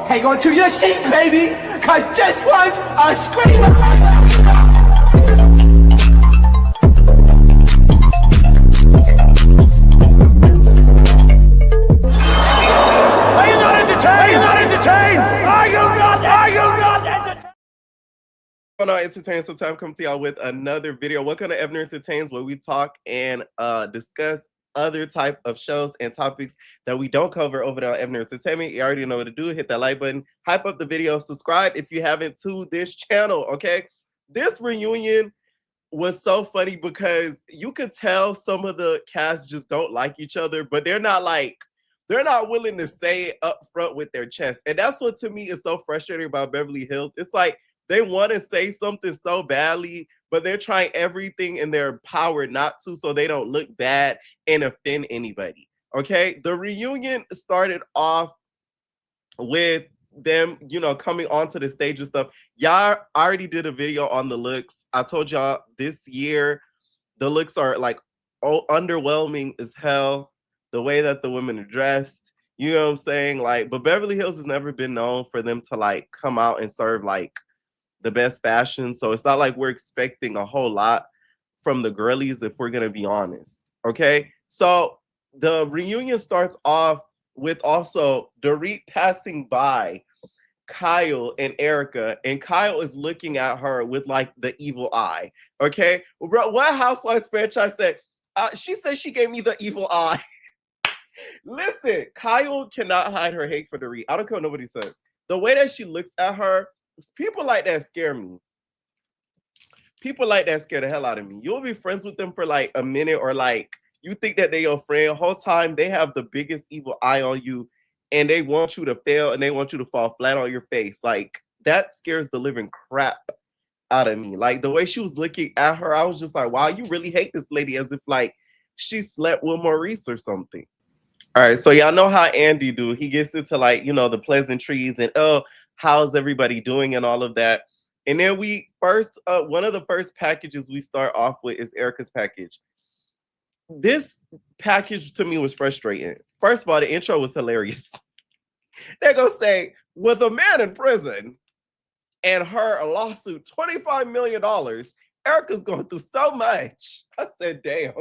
hang on to your seat, baby, because this one's a screamer. Are you not entertained? Are you not entertained? Are you not entertained? On Entertain, so time come to y'all with another video. Welcome to Evan Entertains, where we talk and discuss other type of shows and topics that we don't cover over there on Evan Entertainment. You already know what to do. Hit that like button, hype up the video, subscribe if you haven't to this channel. Okay, this reunion was so funny because you could tell some of the cast just don't like each other, but they're not willing to say it up front with their chest. And that's what to me is so frustrating about Beverly Hills. It's like they want to say something so badly, but they're trying everything in their power not to, so they don't look bad and offend anybody. Okay, the reunion started off with them, coming onto the stage and stuff. Y'all already did a video on the looks. I told y'all this year the looks are like underwhelming as hell. The way that the women are dressed, you know what I'm saying? Like, but Beverly Hills has never been known for them to like come out and serve like the best fashion. So it's not like we're expecting a whole lot from the girlies, if we're gonna be honest. Okay. So the reunion starts off with also Dorit passing by Kyle and Erica, and Kyle is looking at her with like the evil eye. Okay. Bro, what Housewives franchise said? She said she gave me the evil eye. Listen, Kyle cannot hide her hate for Dorit. I don't care what nobody says. The way that she looks at her, people like that scare me. People like that scare the hell out of me. You'll be friends with them for like a minute, or like you think that they're your friend. Whole time they have the biggest evil eye on you, and they want you to fail and they want you to fall flat on your face. Like that scares the living crap out of me. Like the way she was looking at her, I was just like, wow, you really hate this lady, as if like she slept with Maurice or something. All right, so y'all know how Andy do. He gets into like, the pleasantries and, oh, how's everybody doing and all of that. And then one of the first packages we start off with is Erica's package. This package to me was frustrating. First of all, the intro was hilarious. They're gonna say, with a man in prison and her a lawsuit, $25 million, Erica's going through so much. I said, damn.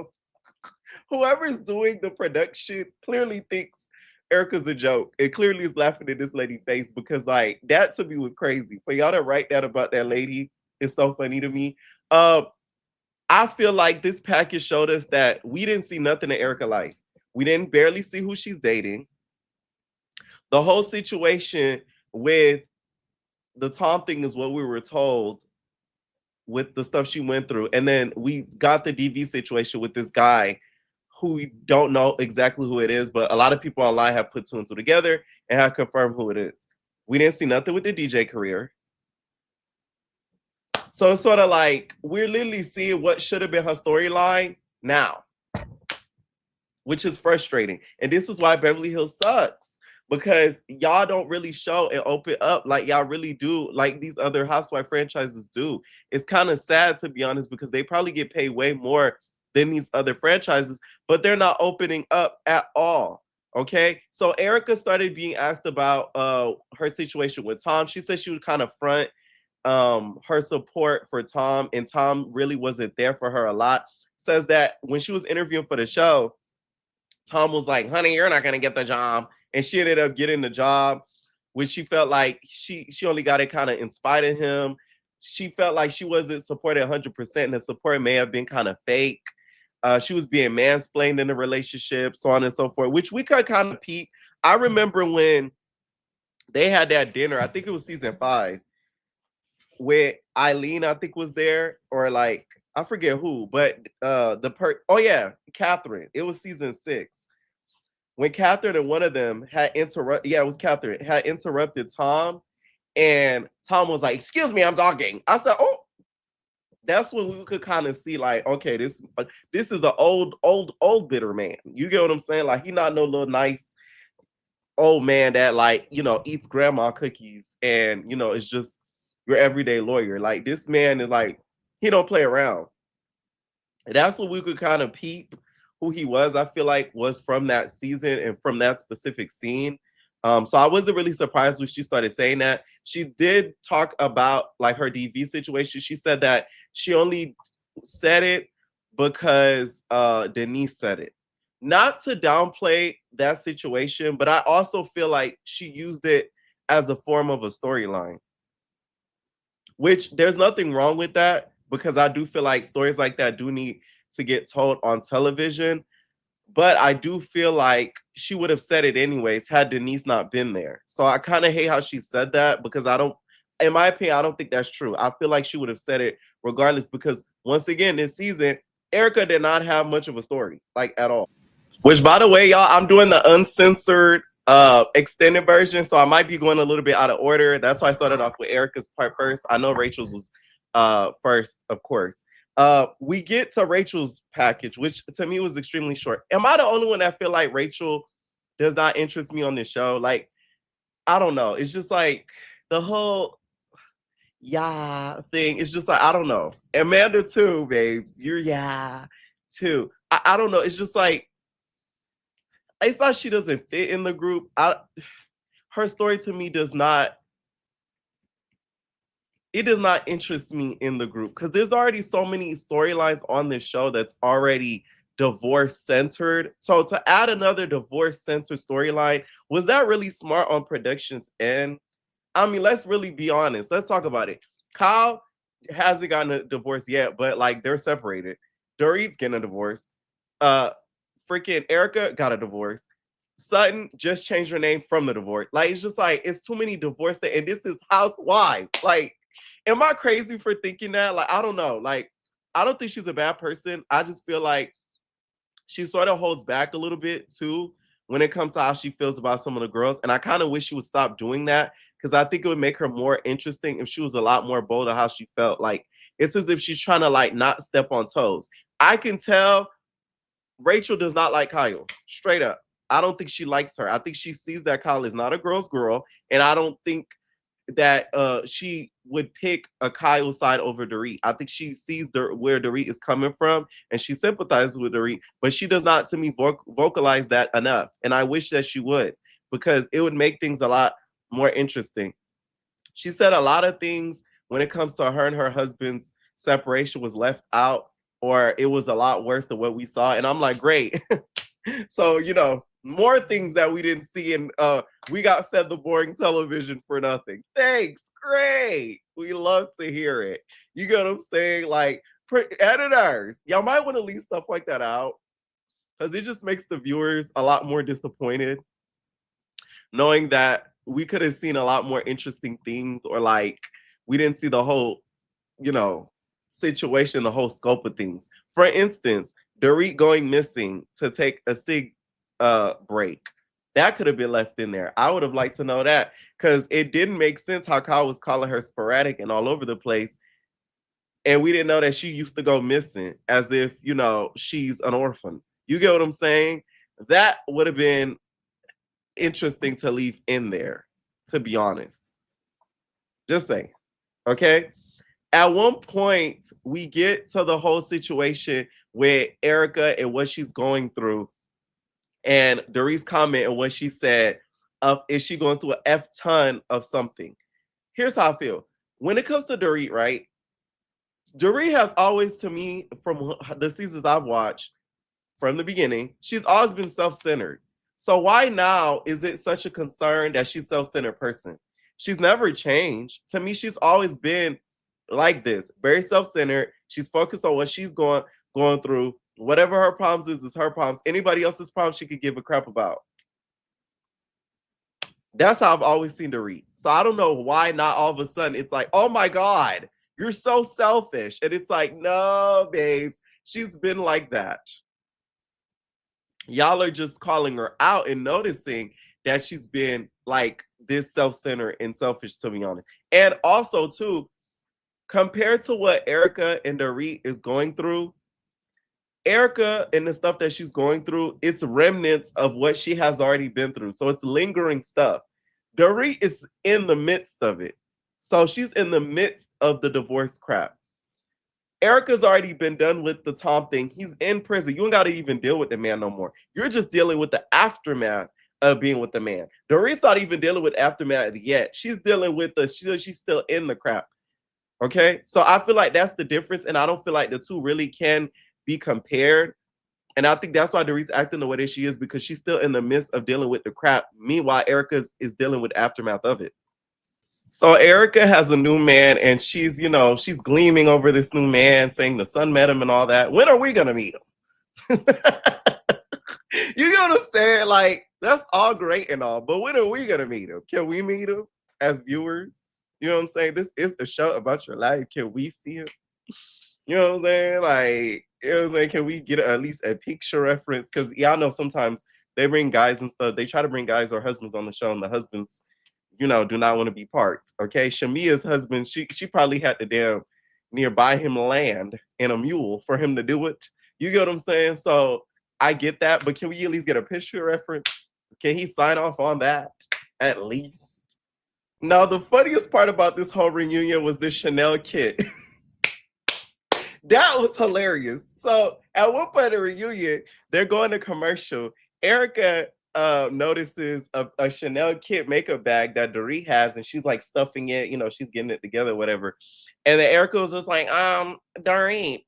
Whoever's doing the production clearly thinks Erica's a joke. It clearly is laughing in this lady's face, because like that to me was crazy. For y'all to write that about that lady is so funny to me. I feel like this package showed us that we didn't see nothing in Erica's life. We didn't barely see who she's dating. The whole situation with the Tom thing is what we were told with the stuff she went through. And then we got the DV situation with this guy who we don't know exactly who it is, but a lot of people online have put two and two together and have confirmed who it is. We didn't see nothing with the DJ career. So it's sort of like we're literally seeing what should have been her storyline now, which is frustrating. And this is why Beverly Hills sucks, because y'all don't really show and open up like y'all really do, like these other housewife franchises do. It's kind of sad, to be honest, because they probably get paid way more than these other franchises, but they're not opening up at all. Okay, so Erica started being asked about her situation with Tom. She said she would kind of front her support for Tom, and Tom really wasn't there for her a lot. Says that when she was interviewing for the show, Tom was like, honey, you're not gonna get the job. And she ended up getting the job, which she felt like she only got it kind of in spite of him. She felt like she wasn't supported 100%, and the support may have been kind of fake. She was being mansplained in the relationship, so on and so forth, which we could kind of peep. I remember when they had that dinner, I think it was season 5, where Eileen, I think, was there, or like, I forget who, but Catherine. It was season 6. When Catherine and one of them had interrupted Tom, and Tom was like, excuse me, I'm talking. I said, oh, that's when we could kind of see like, okay, this is the old bitter man. You get what I'm saying? Like, he not no little nice old man that like, eats grandma cookies and, it's just your everyday lawyer. Like, this man is like, he don't play around. And that's what we could kind of peep who he was, I feel like, was from that season and from that specific scene. So I wasn't really surprised when she started saying that. She did talk about like her DV situation. She said that she only said it because Denise said it. Not to downplay that situation, but I also feel like she used it as a form of a storyline, which there's nothing wrong with that because I do feel like stories like that do need to get told on television. But I do feel like she would have said it anyways had Denise not been there. So I kind of hate how she said that because I don't, in my opinion, I don't think that's true. I feel like she would have said it regardless because once again, this season, Erica did not have much of a story, like at all. Which, by the way, y'all, I'm doing the uncensored extended version, so I might be going a little bit out of order. That's why I started off with Erica's part first. I know Rachel's was first, of course. We get to Rachel's package, which to me was extremely short. Am I the only one that feel like Rachel does not interest me on this show? Like, I don't know. It's just like the whole yeah thing. It's just like I don't know. Amanda too, babes. You're yeah too. I don't know. It's just like it's not she doesn't fit in the group. Her story to me does not it does not interest me in the group because there's already so many storylines on this show that's already divorce centered. So to add another divorce centered storyline, was that really smart on production's end? I mean, let's really be honest. Let's talk about it. Kyle hasn't gotten a divorce yet, but like they're separated. Dorit's getting a divorce. Uh Freaking Erica got a divorce. Sutton just changed her name from the divorce. Like it's just like it's too many divorce and this is Housewives. Like, am I crazy for thinking that? Like, I don't know. Like, I don't think she's a bad person. I just feel like she sort of holds back a little bit too when it comes to how she feels about some of the girls. And I kind of wish she would stop doing that because I think it would make her more interesting if she was a lot more bold of how she felt. Like it's as if she's trying to like not step on toes. I can tell Rachel does not like Kyle, straight up. I don't think she likes her. I think she sees that Kyle is not a girl's girl, and I don't think that she would pick a Kyle side over Dorit. I think she sees where Dorit is coming from, and she sympathizes with Dorit, but she does not, to me, vocalize that enough. And I wish that she would, because it would make things a lot more interesting. She said a lot of things when it comes to her and her husband's separation was left out, or it was a lot worse than what we saw. And I'm like, great. So, more things that we didn't see, and we got fed the boring television for nothing. Thanks. Great. We love to hear it. You get what I'm saying? Like, editors, y'all might want to leave stuff like that out because it just makes the viewers a lot more disappointed knowing that we could have seen a lot more interesting things, or like we didn't see the whole, you know, situation, the whole scope of things. For instance, Dorit going missing to take a cig break. That could have been left in there. I would have liked to know that because it didn't make sense how Kyle was calling her sporadic and all over the place. And we didn't know that she used to go missing as if, she's an orphan. You get what I'm saying? That would have been interesting to leave in there, to be honest. Just saying. Okay. At one point, we get to the whole situation with Erica and what she's going through, and Dorit's comment and what she said of is she going through a F ton of something. Here's how I feel. When it comes to Dorit, right? Dorit has always, to me, from the seasons I've watched from the beginning, she's always been self-centered. So why now is it such a concern that she's a self-centered person? She's never changed. To me, she's always been like this, very self-centered. She's focused on what she's going through. Whatever her problems is her problems. Anybody else's problems she could give a crap about. That's how I've always seen Dorit. So I don't know why not all of a sudden it's like, oh my God, you're so selfish. And it's like, no, babes, she's been like that. Y'all are just calling her out and noticing that she's been like this self-centered and selfish, to be honest. And also, too, compared to what Erica and Dorit is going through, Erica and the stuff that she's going through, it's remnants of what she has already been through. So it's lingering stuff. Dorit is in the midst of it. So she's in the midst of the divorce crap. Erica's already been done with the Tom thing. He's in prison. You don't got to even deal with the man no more. You're just dealing with the aftermath of being with the man. Dorit's not even dealing with aftermath yet. She's dealing with she's still in the crap. Okay. So I feel like that's the difference. And I don't feel like the two really can be compared. And I think that's why Dorit's acting the way that she is, because she's still in the midst of dealing with the crap. Meanwhile, Erica is dealing with aftermath of it. So Erica has a new man, and she's, she's gleaming over this new man, saying the son met him and all that. When are we gonna meet him? You know what I'm saying? Like, that's all great and all, but when are we gonna meet him? Can we meet him as viewers? You know what I'm saying? This is a show about your life. Can we see him? You know what I'm saying? Like, you know what I'm saying? Can we get at least a picture reference? Because y'all know sometimes they bring guys and stuff. They try to bring guys or husbands on the show, and the husbands, do not want to be parked. Okay. Shamia's husband, she probably had to damn near buy him land and a mule for him to do it. You get what I'm saying? So I get that, but can we at least get a picture reference? Can he sign off on that at least? Now, the funniest part about this whole reunion was this Chanel kit. That was hilarious. So at one point in the reunion, they're going to commercial. Erica notices a Chanel kit makeup bag that Dorit has, and she's like stuffing it, she's getting it together, whatever. And then Erica was just like, Dorit,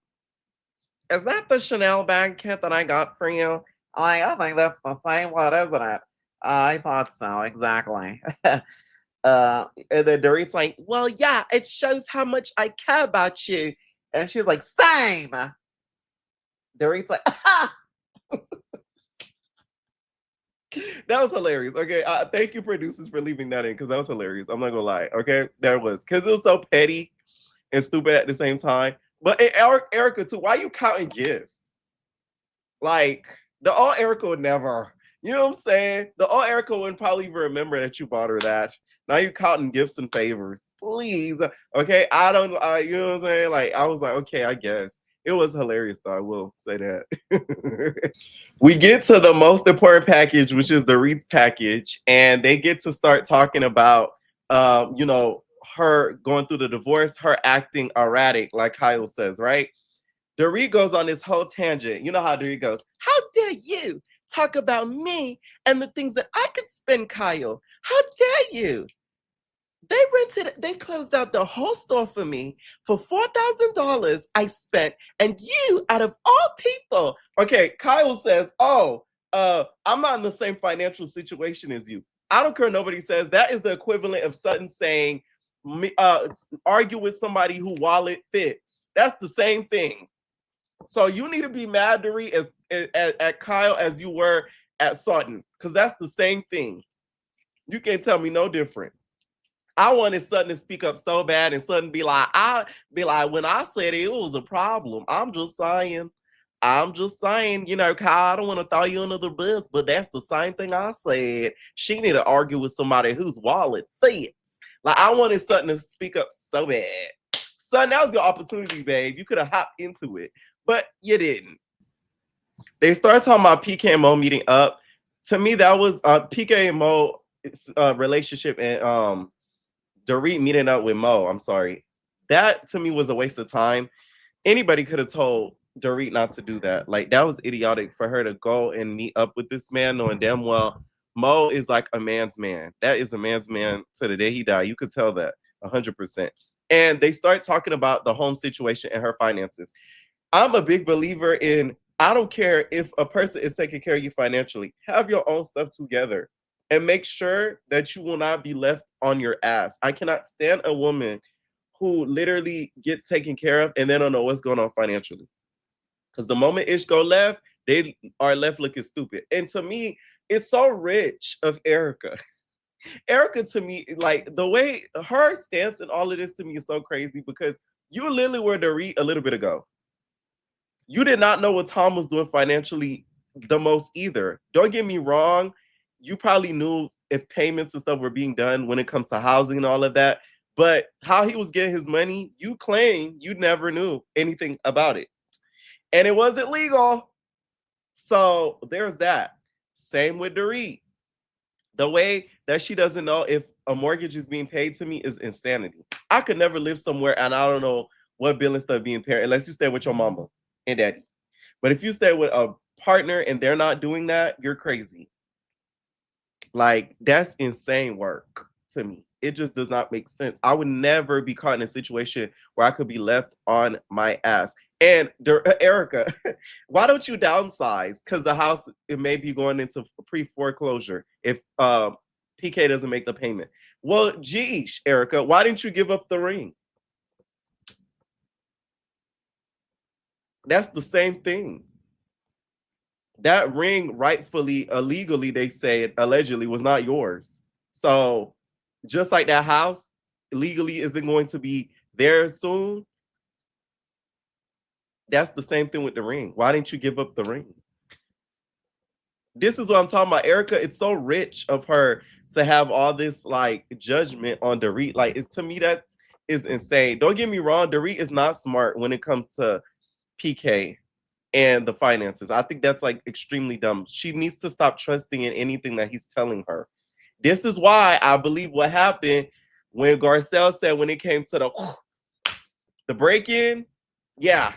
is that the Chanel bag kit that I got for you? I think that's the same one, isn't it? I thought so, exactly. And then Dorit's like, well, yeah, it shows how much I care about you. And she's like, same. Dorit's like, ah! That was hilarious. Okay, thank you, producers, for leaving that in, because that was hilarious. I'm not gonna lie. Okay, that was, because it was so petty and stupid at the same time. But Erica too. Why are you counting gifts? Like, the old Erica would never. You know what I'm saying? The old Erica wouldn't probably even remember that you bought her that. Now you're counting gifts and favors. Please. Okay. I don't, you know what I'm saying? Like, I was like, okay, I guess. It was hilarious, though. I will say that. We get to the most important package, which is the Reed's package. And they get to start talking about, her going through the divorce, her acting erratic, like Kyle says, right? Dorit goes on this whole tangent. You know how Dorit goes, how dare you talk about me and the things that I could spend, Kyle? How dare you? They closed out the whole store for me for $4,000 I spent, and you, out of all people. Okay, Kyle says, I'm not in the same financial situation as you. I don't care what nobody says. That is the equivalent of Sutton saying, argue with somebody who wallet fits. That's the same thing. So you need to be mad, Dorit, at Kyle as you were at Sutton, because that's the same thing. You can't tell me no different. I wanted Sutton to speak up so bad, and Sutton be like, when I said it was a problem. I'm just saying, Kyle, I don't want to throw you under the bus, but that's the same thing I said. She need to argue with somebody whose wallet fits. Like, I wanted Sutton to speak up so bad. Sutton, that was your opportunity, babe. You could have hopped into it, but you didn't. They started talking about PK and Mo meeting up. To me, that was PK and Mo relationship, and Dorit meeting up with Mo. I'm sorry. That to me was a waste of time. Anybody could have told Dorit not to do that. Like, that was idiotic for her to go and meet up with this man, knowing damn well Mo is like a man's man. That is a man's man to the day he died. You could tell that 100%. And they start talking about the home situation and her finances. I'm a big believer in, I don't care if a person is taking care of you financially, have your own stuff together and make sure that you will not be left on your ass. I cannot stand a woman who literally gets taken care of and they don't know what's going on financially. Because the moment Ish go left, they are left looking stupid. And to me, it's so rich of Erica. Erica, to me, like, the way her stance and all of this to me is so crazy, because you literally were Dorit a little bit ago. You did not know what Tom was doing financially the most either. Don't get me wrong. You probably knew if payments and stuff were being done when it comes to housing and all of that. But how he was getting his money, you claim you never knew anything about it. And it wasn't legal. So there's that. Same with Dorit. The way that she doesn't know if a mortgage is being paid to me is insanity. I could never live somewhere and I don't know what bill and stuff being paid unless you stay with your mama and daddy. But if you stay with a partner and they're not doing that, you're crazy. Like, that's insane work to me. It just does not make sense. I would never be caught in a situation where I could be left on my ass. And Erica, why don't you downsize? Because the house, it may be going into pre-foreclosure if PK doesn't make the payment. Well, geez, Erica, why didn't you give up the ring? That's the same thing. That ring, rightfully, illegally, they said, allegedly, was not yours. So just like that house legally isn't going to be there soon, that's the same thing with the ring. Why didn't you give up the ring? This is what I'm talking about, Erica. It's so rich of her to have all this like judgment on Dorit. Like, it's, to me, that is insane. Don't get me wrong, Dorit is not smart when it comes to PK and the finances. I think that's like extremely dumb. She needs to stop trusting in anything that he's telling her. This is why I believe what happened when Garcelle said when it came to the break-in. Yeah,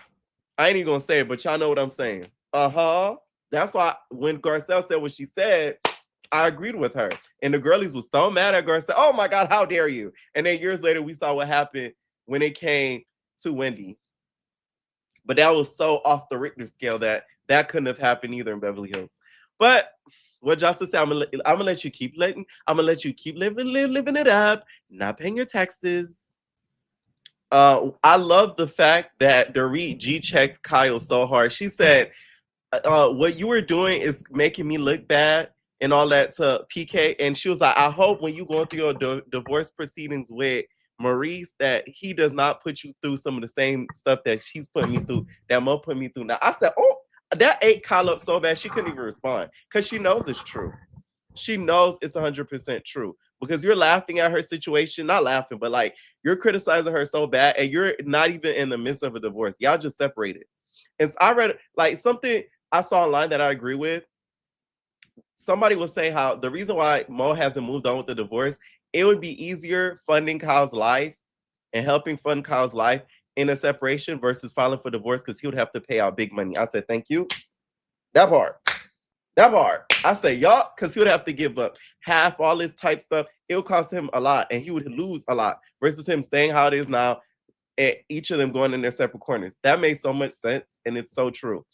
I ain't even gonna say it, but y'all know what I'm saying. Uh-huh. That's why when Garcelle said what she said, I agreed with her. And the girlies was so mad at Garcelle. Oh my God, how dare you? And then years later, we saw what happened when it came to Wendy. But that was so off the Richter scale that that couldn't have happened either in Beverly Hills. But what Jocelyn said, I'm gonna let you keep living it up, not paying your taxes. I love the fact that Dorit G checked Kyle so hard. She said, what you were doing is making me look bad and all that to PK. And she was like, I hope when you going through your divorce proceedings with Maurice that he does not put you through some of the same stuff that she's putting me through, that Mo put me through. Now I said, oh, that ate Kyle up so bad she couldn't even respond because she knows it's true. She knows it's 100% true because you're laughing at her situation, not laughing, but like you're criticizing her so bad and you're not even in the midst of a divorce. Y'all just separated. And so I read like something I saw online that I agree with. Somebody was saying how the reason why Mo hasn't moved on with the divorce, it would be easier funding Kyle's life and helping fund Kyle's life in a separation versus filing for divorce because he would have to pay out big money. I said, thank you. That part. That part. I say, y'all, because he would have to give up half all this type stuff. It would cost him a lot and he would lose a lot versus him staying how it is now and each of them going in their separate corners. That made so much sense and it's so true.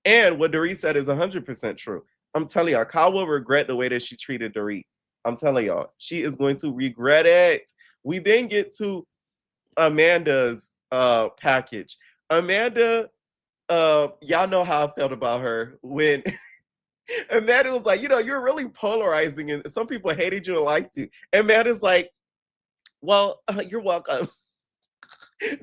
And what Dorit said is 100% true. I'm telling y'all, Kyle will regret the way that she treated Dorit. I'm telling y'all, she is going to regret it. We then get to Amanda's package. Amanda, y'all know how I felt about her when Amanda was like, you're really polarizing, and some people hated you and liked you. And Amanda's like, well, you're welcome.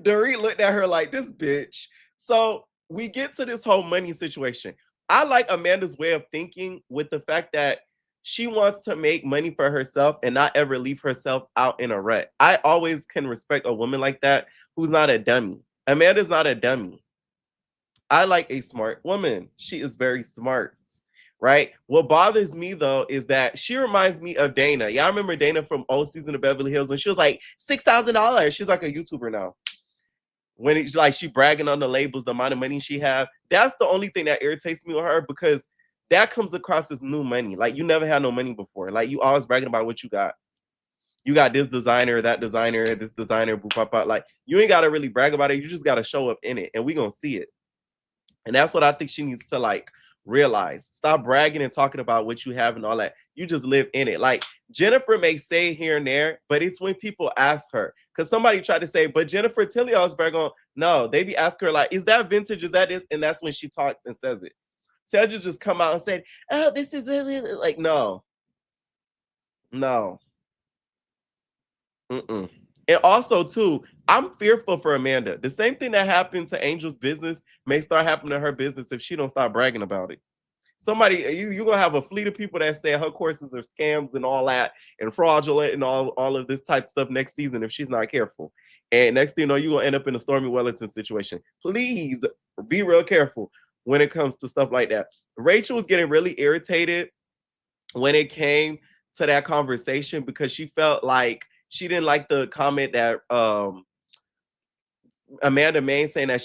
Dorit looked at her like, this bitch. So we get to this whole money situation. I like Amanda's way of thinking with the fact that she wants to make money for herself and not ever leave herself out in a rut. I always can respect a woman like that who's not a dummy. Amanda's not a dummy. I like a smart woman. She is very smart, right? What bothers me though is that she reminds me of Dana. Y'all remember Dana from old season of Beverly Hills when she was like $6,000. She's like a YouTuber now. When it's like she bragging on the labels, the amount of money she have. That's the only thing that irritates me with her because that comes across as new money. Like you never had no money before. Like you always bragging about what you got. You got this designer, that designer, this designer, boop, pop, pop. Like you ain't gotta really brag about it. You just gotta show up in it, and we gonna see it. And that's what I think she needs to like realize. Stop bragging and talking about what you have and all that. You just live in it. Like Jennifer may say here and there, but it's when people ask her. Because somebody tried to say, but Jennifer Tilly Osberg on, no, they be asking her like, is that vintage? Is that this? And that's when she talks and says it. Tedja just come out and said, oh, this is like, no. No. Mm-mm. And also, too, I'm fearful for Amanda. The same thing that happened to Angel's business may start happening to her business if she don't stop bragging about it. Somebody, you're gonna have a fleet of people that say her courses are scams and all that and fraudulent and all of this type of stuff next season if she's not careful. And next thing you know, you're gonna end up in a Stormy Wellington situation. Please be real careful when it comes to stuff like that. Rachel was getting really irritated when it came to that conversation because she felt like she didn't like the comment that Amanda Main saying that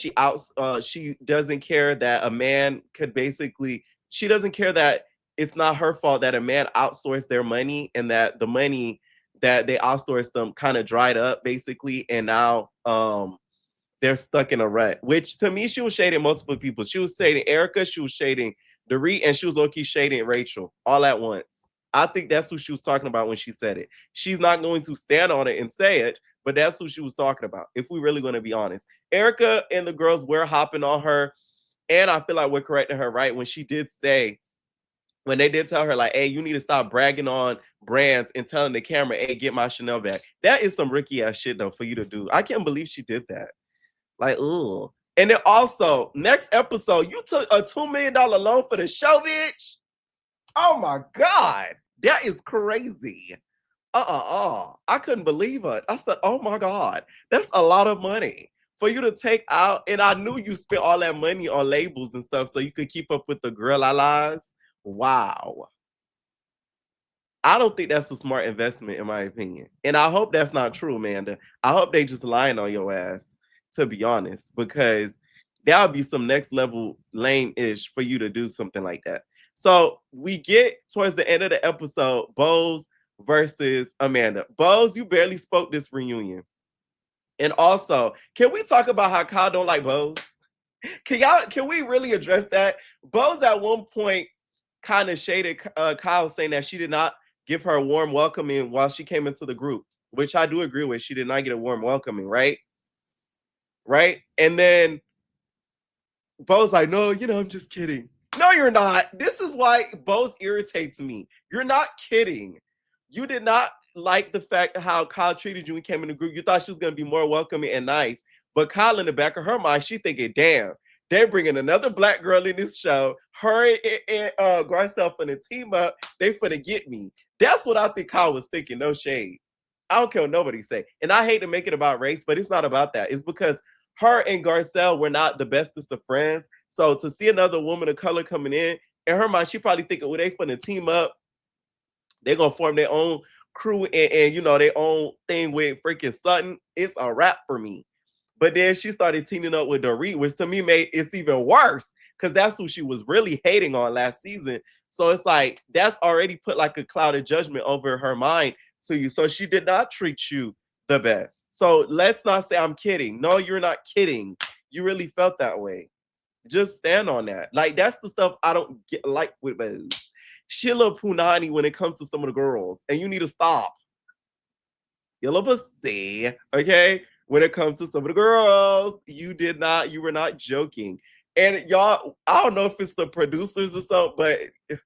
she doesn't care that a man could basically, she doesn't care that it's not her fault that a man outsourced their money and that the money that they outsourced them kind of dried up basically, and now they're stuck in a rut. Which to me, she was shading multiple people. She was shading Erica, she was shading Dorit, and she was low-key shading Rachel all at once. I think that's who she was talking about when she said it. She's not going to stand on it and say it, but that's who she was talking about, if we're really going to be honest. Erica and the girls were hopping on her, and I feel like we're correcting her right when she did say, when they did tell her, like, hey, you need to stop bragging on brands and telling the camera, hey, get my Chanel bag. That is some rookie ass shit, though, for you to do. I can't believe she did that. Like, ooh. And then also, next episode, you took a $2 million loan for the show, bitch. Oh my God. That is crazy. I couldn't believe it. I said, oh my God, that's a lot of money for you to take out. And I knew you spent all that money on labels and stuff so you could keep up with the girl lies. Wow. I don't think that's a smart investment, in my opinion. And I hope that's not true, Amanda. I hope they just lying on your ass, to be honest, because that would be some next level lame-ish for you to do something like that. So we get towards the end of the episode, Bose versus Amanda. Bose, you barely spoke this reunion. And also, can we talk about how Kyle don't like Bose? Can we really address that? Bose at one point kind of shaded Kyle, saying that she did not give her a warm welcoming while she came into the group, which I do agree with. She did not get a warm welcoming, right? Right? And then Bo's like, no, I'm just kidding. No, you're not. This is why Bose irritates me. You're not kidding. You did not like the fact how Kyle treated you when you came in the group. You thought she was going to be more welcoming and nice. But Kyle, in the back of her mind, she thinking, damn, they're bringing another black girl in this show. Her and Garcelle finna team up. They finna get me. That's what I think Kyle was thinking. No shade. I don't care what nobody say. And I hate to make it about race, but it's not about that. It's because her and Garcelle were not the bestest of friends. So to see another woman of color coming in her mind, she probably thinking, well, they finna team up. They're gonna form their own crew and their own thing with freaking Sutton. It's a wrap for me. But then she started teaming up with Dorit, which to me made it's even worse because that's who she was really hating on last season. So it's like that's already put like a cloud of judgment over her mind to you. So she did not treat you the best. So let's not say I'm kidding. No, you're not kidding. You really felt that way. Just stand on that. Like that's the stuff I don't get like with Bose. Sheila Punani when it comes to some of the girls, and you need to stop. You're a pussy, okay? When it comes to some of the girls, you were not joking. And y'all, I don't know if it's the producers or something, but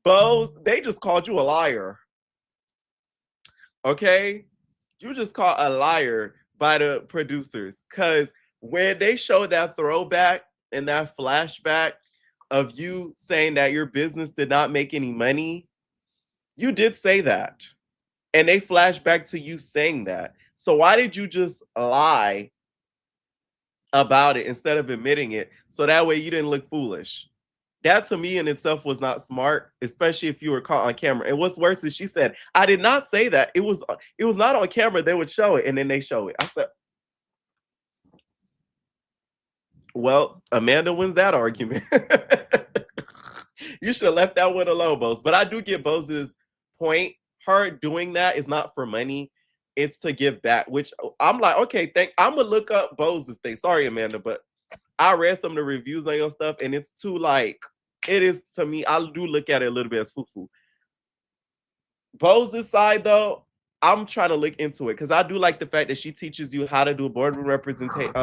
Bose, they just called you a liar. Okay? You just called a liar by the producers. Because when they showed that throwback and that flashback of you saying that your business did not make any money, you did say that. And they flash back to you saying that. So why did you just lie about it instead of admitting it? So that way you didn't look foolish. That to me in itself was not smart, especially if you were caught on camera. And what's worse is she said, I did not say that. It was not on camera. They would show it and then they show it. I said, well, Amanda wins that argument. You should have left that one alone, Bose. But I do get Bose's point. Her doing that is not for money. It's to give back, which I'm like, okay, I'm going to look up Bose's thing. Sorry, Amanda, but I read some of the reviews on your stuff, and it's too like, it is to me, I do look at it a little bit as foo-foo. Bose's side, though, I'm trying to look into it because I do like the fact that she teaches you how to do boardroom representation,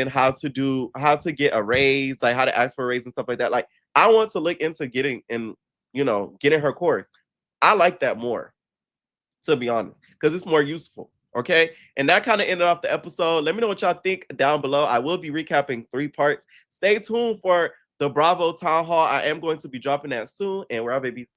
how to get a raise, like how to ask for a raise and stuff like that. Like I want to look into getting her course. I like that more, to be honest, because it's more useful. Okay. And that kind of ended off the episode. Let me know what y'all think down below. I will be recapping 3 parts. Stay tuned for the Bravo Town Hall. I am going to be dropping that soon. And we're out, babies.